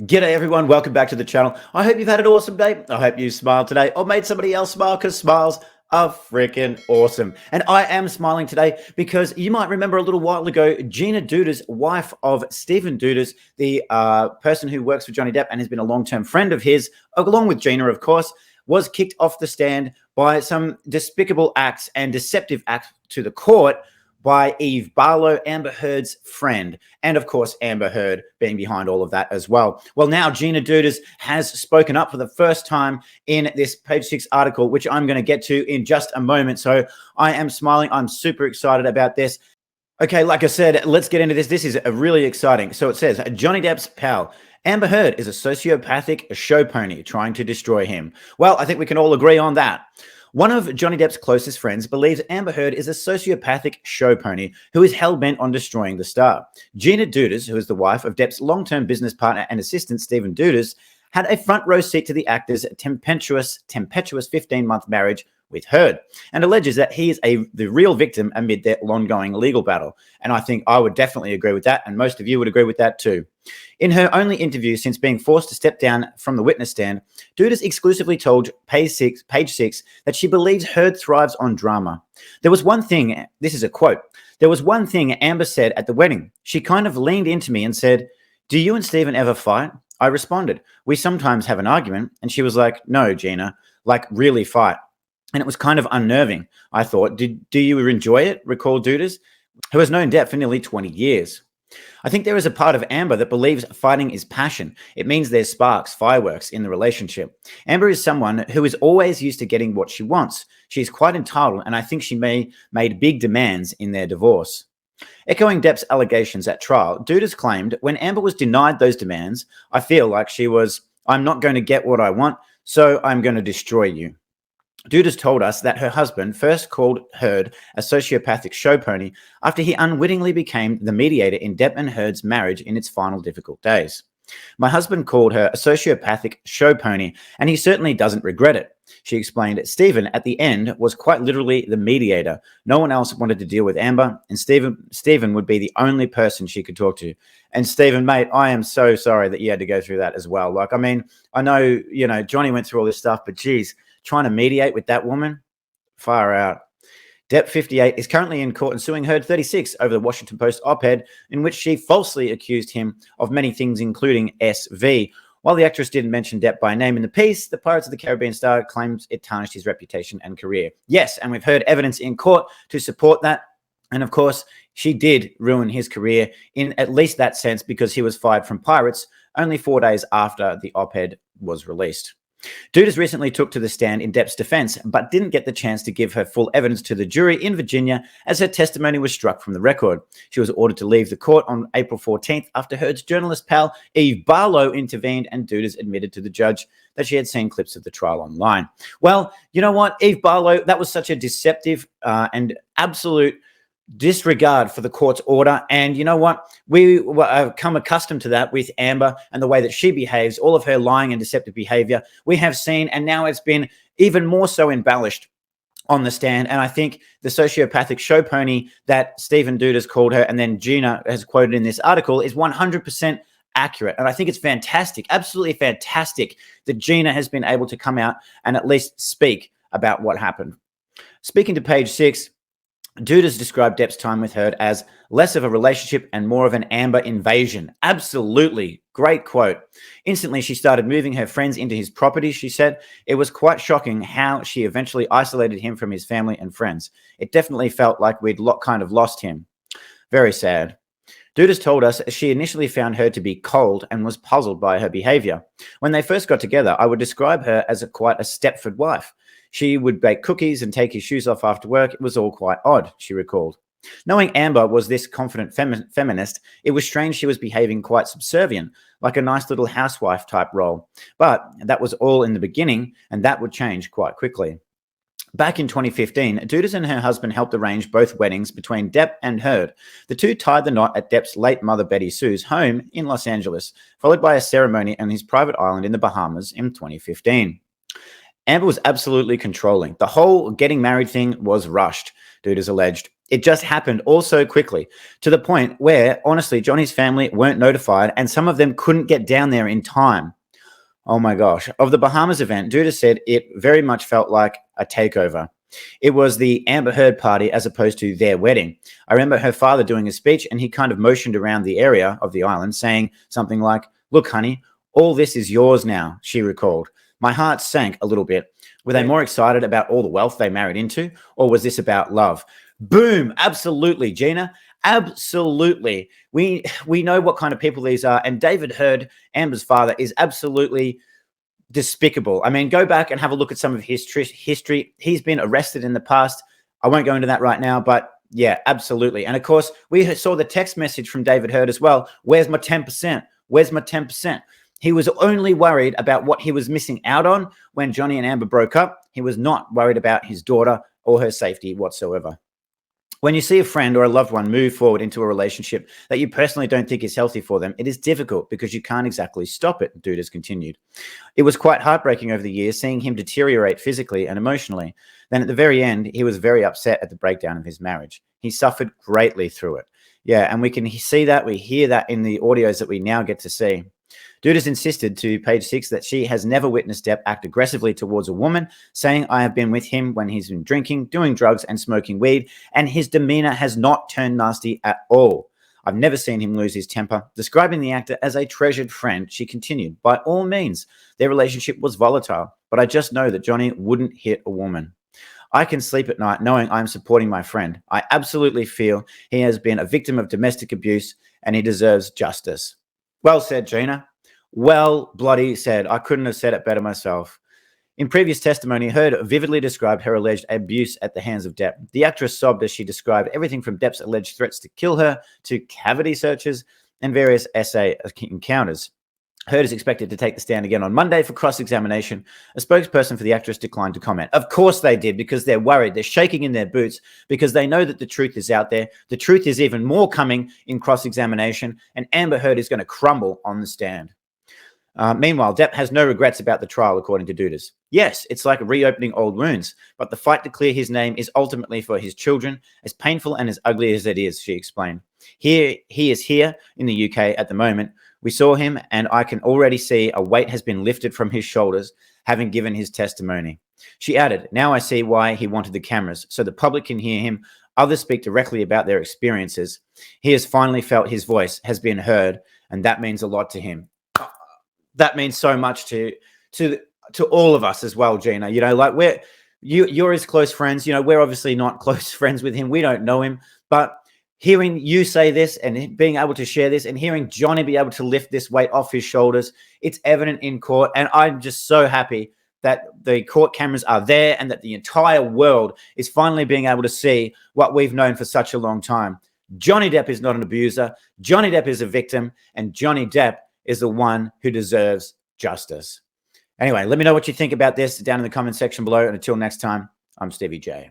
G'day everyone, welcome back to the channel. I hope you've had an awesome day. I hope you smiled today or made somebody else smile, because smiles are freaking awesome. And I am smiling today because you might remember a little while ago, Gina Deuters, wife of Stephen Deuters, the person who works for Johnny Depp and has been a long-term friend of his, along with Gina, of course, was kicked off the stand by some despicable acts and deceptive acts to the court by Eve Barlow, Amber Heard's friend, and of course Amber Heard being behind all of that as well. Well, now Gina Deuters has spoken up for the first time in this Page 6 article, which I'm going to get to in just a moment. So I am smiling. I'm super excited about this. Okay, like I said, let's get into this. This is really exciting. So it says, Johnny Depp's pal Amber Heard is a sociopathic show pony trying to destroy him. Well, I think we can all agree on that. One of Johnny Depp's closest friends believes Amber Heard is a sociopathic show pony who is hell-bent on destroying the star. Gina Deuters, who is the wife of Depp's long-term business partner and assistant Stephen Deuters, had a front-row seat to the actor's tempestuous 15-month marriage with Heard, and alleges that he is the real victim amid their ongoing legal battle. And I think I would definitely agree with that, and most of you would agree with that too. In her only interview since being forced to step down from the witness stand, Deuters exclusively told Page 6 that she believes Heard thrives on drama. There was one thing, this is a quote, there was one thing Amber said at the wedding. She kind of leaned into me and said, "Do you and Stephen ever fight?" I responded, "We sometimes have an argument." And she was like, "No, Gina, like really fight." And it was kind of unnerving. I thought, do you enjoy it? Recalled Deuters, who has known Depp for nearly 20 years. I think there is a part of Amber that believes fighting is passion. It means there's sparks, fireworks in the relationship. Amber is someone who is always used to getting what she wants. She's quite entitled, and I think she made big demands in their divorce. Echoing Depp's allegations at trial, Deuters claimed, when Amber was denied those demands, I feel like she was, "I'm not going to get what I want, so I'm going to destroy you." Deuters told us that her husband first called Heard a sociopathic show pony after he unwittingly became the mediator in Depp and Heard's marriage in its final difficult days. "My husband called her a sociopathic show pony, and he certainly doesn't regret it," she explained. "Stephen, at the end, was quite literally the mediator. No one else wanted to deal with Amber, and Stephen would be the only person she could talk to." And Stephen, mate, I am so sorry that you had to go through that as well. Like, I mean, I know, Johnny went through all this stuff, but geez, trying to mediate with that woman, far out. Depp, 58, is currently in court and suing Heard, 36, over the Washington Post op-ed in which she falsely accused him of many things, including SV. While the actress didn't mention Depp by name in the piece, the Pirates of the Caribbean star claims it tarnished his reputation and career. Yes, and we've heard evidence in court to support that. And of course, she did ruin his career in at least that sense, because he was fired from Pirates only 4 days after the op-ed was released. Deuters recently took to the stand in Depp's defense, but didn't get the chance to give her full evidence to the jury in Virginia, as her testimony was struck from the record. She was ordered to leave the court on April 14th after Heard's journalist pal Eve Barlow intervened, and Deuters admitted to the judge that she had seen clips of the trial online. Well, you know what, Eve Barlow, that was such a deceptive and absolute disregard for the court's order. And you know what, we have come accustomed to that with Amber and the way that she behaves, all of her lying and deceptive behavior we have seen, and now it's been even more so embellished on the stand. And I think the sociopathic show pony that Stephen Deuters called her, and then Gina has quoted in this article, is 100% accurate. And I think it's fantastic, absolutely fantastic, that Gina has been able to come out and at least speak about what happened. Speaking to Page 6, Deuters described Depp's time with Heard as less of a relationship and more of an Amber invasion. Absolutely. Great quote. Instantly, she started moving her friends into his property, she said. It was quite shocking how she eventually isolated him from his family and friends. It definitely felt like we'd kind of lost him. Very sad. Deuters told us she initially found her to be cold and was puzzled by her behavior. When they first got together, I would describe her as quite a Stepford wife. She would bake cookies and take his shoes off after work. It was all quite odd, she recalled. Knowing Amber was this confident feminist, it was strange she was behaving quite subservient, like a nice little housewife type role. But that was all in the beginning, and that would change quite quickly. Back in 2015, Deuters and her husband helped arrange both weddings between Depp and Heard. The two tied the knot at Depp's late mother Betty Sue's home in Los Angeles, followed by a ceremony on his private island in the Bahamas in 2015. Amber was absolutely controlling. The whole getting married thing was rushed, Deuters alleged. It just happened all so quickly, to the point where, honestly, Johnny's family weren't notified and some of them couldn't get down there in time. Oh my gosh. Of the Bahamas event, Deuters said it very much felt like a takeover. It was the Amber Heard party as opposed to their wedding. I remember her father doing a speech and he kind of motioned around the area of the island saying something like, "Look, honey, all this is yours now," she recalled. My heart sank a little bit. Were they more excited about all the wealth they married into, or was this about love? Boom. Absolutely, Gina. Absolutely. We know what kind of people these are. And David Heard, Amber's father, is absolutely despicable. I mean, go back and have a look at some of his history. He's been arrested in the past. I won't go into that right now, but yeah, absolutely. And of course, we saw the text message from David Heard as well. Where's my 10%? Where's my 10%? He was only worried about what he was missing out on when Johnny and Amber broke up. He was not worried about his daughter or her safety whatsoever. When you see a friend or a loved one move forward into a relationship that you personally don't think is healthy for them, it is difficult because you can't exactly stop it, Deuters continued. It was quite heartbreaking over the years seeing him deteriorate physically and emotionally. Then at the very end, he was very upset at the breakdown of his marriage. He suffered greatly through it. Yeah, and we can see that, we hear that in the audios that we now get to see. Deuters insisted to page 6 that she has never witnessed Depp act aggressively towards a woman, saying, "I have been with him when he's been drinking, doing drugs and smoking weed, and his demeanor has not turned nasty at all. I've never seen him lose his temper." Describing the actor as a treasured friend, she continued, "By all means, their relationship was volatile, but I just know that Johnny wouldn't hit a woman. I can sleep at night knowing I'm supporting my friend. I absolutely feel he has been a victim of domestic abuse and he deserves justice." Well said, Gina. Well bloody said. I couldn't have said it better myself. In previous testimony, Heard vividly described her alleged abuse at the hands of Depp. The actress sobbed as she described everything from Depp's alleged threats to kill her to cavity searches and various SA encounters. Heard is expected to take the stand again on Monday for cross-examination. A spokesperson for the actress declined to comment. Of course they did, because they're worried. They're shaking in their boots because they know that the truth is out there. The truth is even more coming in cross-examination, and Amber Heard is going to crumble on the stand. Meanwhile, Depp has no regrets about the trial, according to Deuters. Yes, it's like reopening old wounds, but the fight to clear his name is ultimately for his children, as painful and as ugly as it is, she explained. He is here in the UK at the moment. We saw him, and I can already see a weight has been lifted from his shoulders, having given his testimony. She added, "Now I see why he wanted the cameras, so the public can hear him, others speak directly about their experiences. He has finally felt his voice has been heard, and that means a lot to him." That means so much to all of us as well, Gina. You know, like you're his close friends. You know, we're obviously not close friends with him. We don't know him, but hearing you say this and being able to share this and hearing Johnny be able to lift this weight off his shoulders, it's evident in court. And I'm just so happy that the court cameras are there and that the entire world is finally being able to see what we've known for such a long time. Johnny Depp is not an abuser. Johnny Depp is a victim, and Johnny Depp is the one who deserves justice. Anyway, let me know what you think about this down in the comment section below. And until next time, I'm Stevie J.